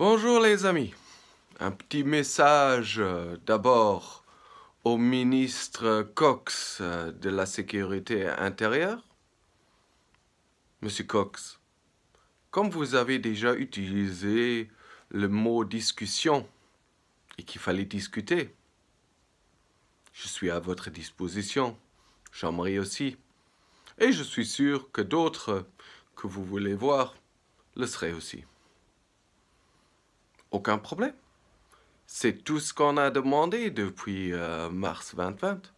Bonjour les amis. Un petit message d'abord au ministre Cox de la Sécurité intérieure. Monsieur Cox, comme vous avez déjà utilisé le mot discussion et qu'il fallait discuter, je suis à votre disposition. Jean-Marie aussi. Et je suis sûr que d'autres que vous voulez voir le seraient aussi. Aucun problème. C'est tout ce qu'on a demandé depuis mars 2020,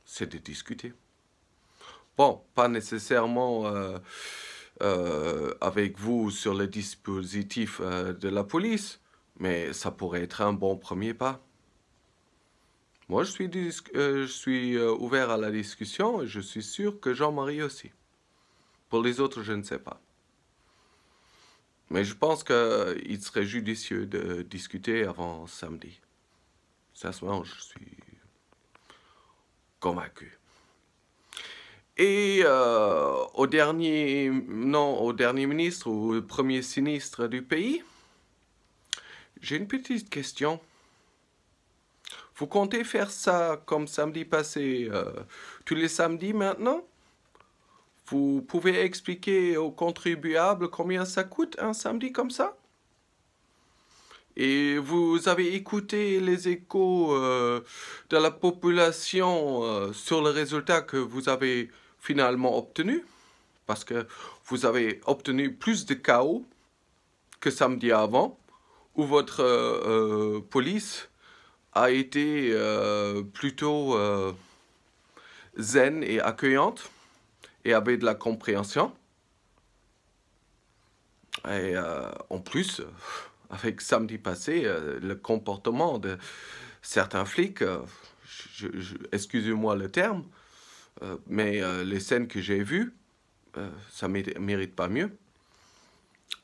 c'est de discuter. Bon, pas nécessairement avec vous sur le dispositif de la police, mais ça pourrait être un bon premier pas. Moi, je suis ouvert à la discussion et je suis sûr que Jean-Marie aussi. Pour les autres, je ne sais pas. Mais je pense qu'il serait judicieux de discuter avant samedi. Sincèrement, je suis convaincu. Et au dernier ministre ou au premier sinistre du pays, j'ai une petite question. Vous comptez faire ça comme samedi passé, tous les samedis maintenant? Vous pouvez expliquer aux contribuables combien ça coûte un samedi comme ça? Et vous avez écouté les échos de la population sur le résultat que vous avez finalement obtenu? Parce que vous avez obtenu plus de chaos que samedi avant, où votre police a été plutôt zen et accueillante et avait de la compréhension. Et en plus, avec samedi passé, le comportement de certains flics, excusez-moi le terme, mais les scènes que j'ai vues, ça ne mérite pas mieux.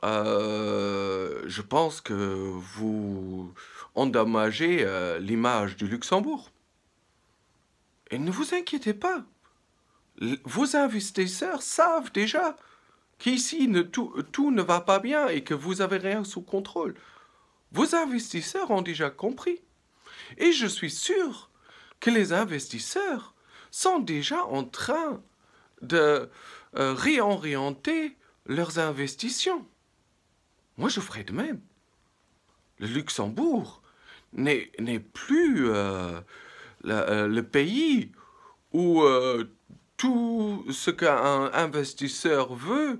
Je pense que vous endommagez l'image du Luxembourg. Et ne vous inquiétez pas. Vos investisseurs savent déjà qu'ici tout ne va pas bien et que vous n'avez rien sous contrôle. Vos investisseurs ont déjà compris. Et je suis sûr que les investisseurs sont déjà en train de réorienter leurs investissements. Moi, je ferai de même. Le Luxembourg n'est plus le pays où tout ce qu'un investisseur veut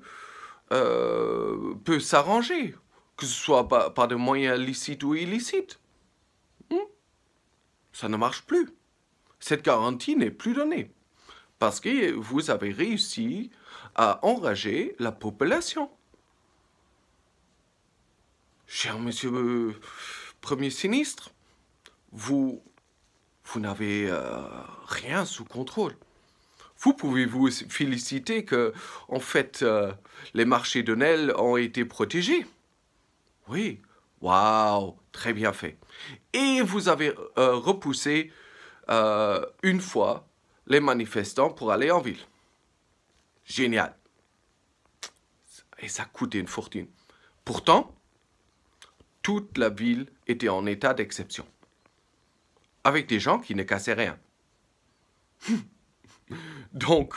peut s'arranger, que ce soit par des moyens licites ou illicites. Ça ne marche plus. Cette garantie n'est plus donnée. Parce que vous avez réussi à enrager la population. Cher monsieur Premier sinistre, vous n'avez rien sous contrôle. Vous pouvez vous féliciter que, en fait, les marchés de Nel ont été protégés. Oui, waouh, très bien fait. Et vous avez repoussé une fois les manifestants pour aller en ville. Génial. Et ça coûtait une fortune. Pourtant, toute la ville était en état d'exception. Avec des gens qui ne cassaient rien. Donc,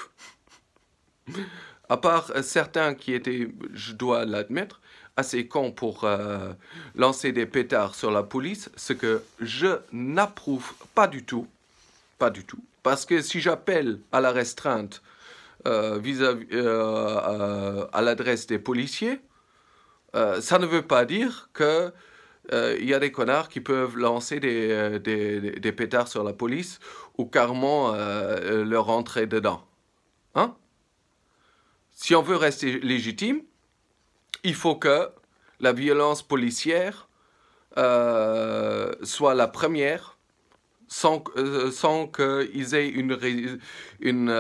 à part certains qui étaient, je dois l'admettre, assez cons pour lancer des pétards sur la police, ce que je n'approuve pas du tout. Pas du tout. Parce que si j'appelle à la restreinte à l'adresse des policiers, ça ne veut pas dire que y a des connards qui peuvent lancer des pétards sur la police ou carrément leur rentrer dedans. Hein? Si on veut rester légitime, il faut que la violence policière soit la première sans qu'ils aient une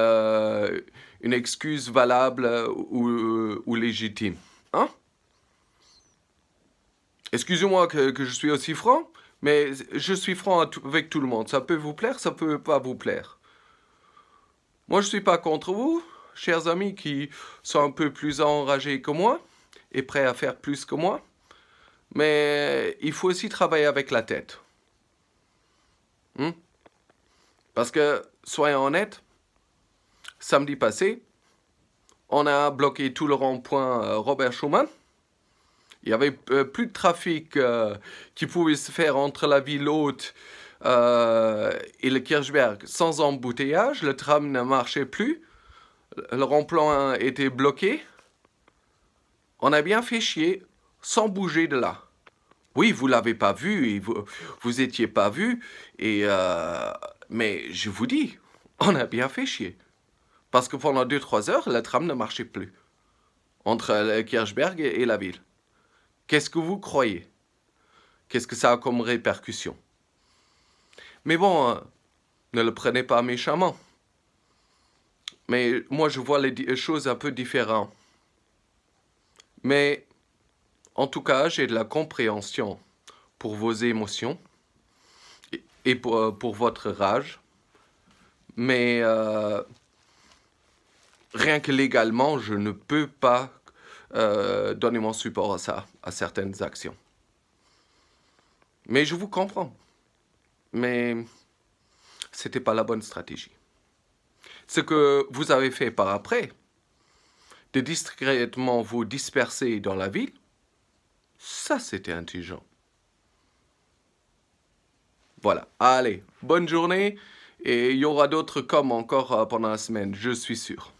excuse valable ou légitime. Hein? Excusez-moi que je suis aussi franc, mais je suis franc avec tout le monde. Ça peut vous plaire, ça peut pas vous plaire. Moi, je suis pas contre vous, chers amis qui sont un peu plus enragés que moi et prêts à faire plus que moi. Mais il faut aussi travailler avec la tête. Hmm? Parce que, soyons honnêtes, samedi passé, on a bloqué tout le rond-point Robert Schuman. Il y avait plus de trafic qui pouvait se faire entre la ville haute et le Kirchberg sans embouteillage. Le tram ne marchait plus. Le rond-point était bloqué. On a bien fait chier sans bouger de là. Oui, vous l'avez pas vu et vous étiez pas vu. Mais je vous dis, on a bien fait chier. Parce que pendant 2-3 heures, le tram ne marchait plus. Entre le Kirchberg et la ville. Qu'est-ce que vous croyez? Qu'est-ce que ça a comme répercussion? Mais bon, ne le prenez pas méchamment. Mais moi, je vois les choses un peu différentes. Mais, en tout cas, j'ai de la compréhension pour vos émotions et pour votre rage. Mais rien que légalement, je ne peux pas donner mon support à ça, à certaines actions. Mais je vous comprends. Mais c'était pas la bonne stratégie. Ce que vous avez fait par après, de discrètement vous disperser dans la ville, ça c'était intelligent. Voilà, allez, bonne journée et il y aura d'autres comme encore pendant la semaine, je suis sûr.